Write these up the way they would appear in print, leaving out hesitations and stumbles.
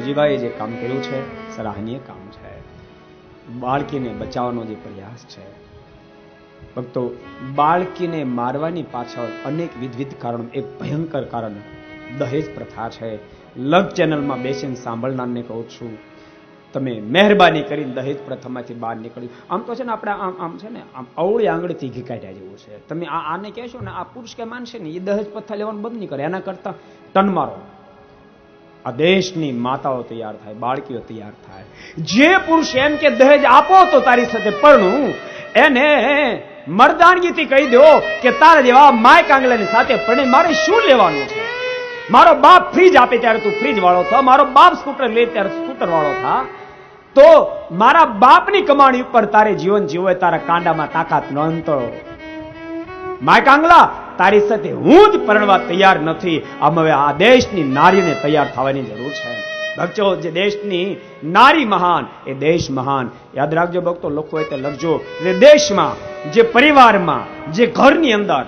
સયાજીભાઈએ જે કામ કર્યું છે સરાહનીય કામ છે. બાળકીને બચાવવાનો જે પ્રયાસ છે ભક્તો, બાળકીને મારવાની પાછળ અનેક વિવિધ કારણો, એક ભયંકર કારણ દહેજ પ્રથા છે. લગ ચેનલમાં બેસીને સાંભળનારને કહું છું, તમે મહેરબાની કરીને દહેજ પ્રથામાંથી બહાર નીકળી. આમ તો છે ને આપણે આમ છે ને આમ અવળી આંગળીથી ઘી કાઢ્યા જેવું છે. તમે આને કહેશો ને આ પુરુષ કે માનશે ને એ દહેજ પ્રથા લેવાનું બંધ નહીં કરે. એના કરતા તન મારો. આ દેશની માતાઓ તૈયાર થાય, બાળકીઓ તૈયાર થાય. જે પુરુષ એમ કે દહેજ આપો તો તારી સાથે પરણું, એને મર્દાનગીથી કહી દો કે તારા જેવા માય કાંગલાની સાથે પરણે મારે શું લેવાનું છે? મારો બાપ ફ્રીજ આપે ત્યારે તું ફ્રીજ વાળો થા, મારો બાપ સ્કૂટર લે ત્યારે સ્કૂટર વાળો થા. તો મારા બાપની કમાણી ઉપર તારે જીવન જીવો, તારા કાંડામાં તાકાત ન અંતરો. માય કાંગલા, તારી સાથે હું જ પરણવા તૈયાર નથી. આમ હવે આ દેશની નારીને તૈયાર થવાની જરૂર છે. ભક્તો, જે દેશની નારી મહાન એ દેશ મહાન. યાદ રાખજો ભક્તો, લખો હોય તે લખજો. જે દેશમાં, જે પરિવારમાં, જે ઘરની અંદર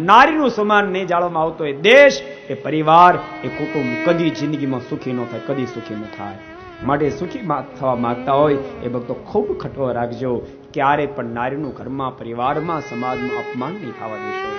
નારીનું સન્માન નહીં જાળવવામાં આવતો એ દેશ, એ પરિવાર, એ કુટુંબ કદી જિંદગીમાં સુખી ન થાય, કદી સુખી ન થાય. માટે સુખી થવા માંગતા હોય એ ભક્તો ખૂબ ખટો રાખજો. ક્યારે પણ નારીનું ઘરમાં, પરિવારમાં, સમાજમાં અપમાન નહીં થવા દેશો.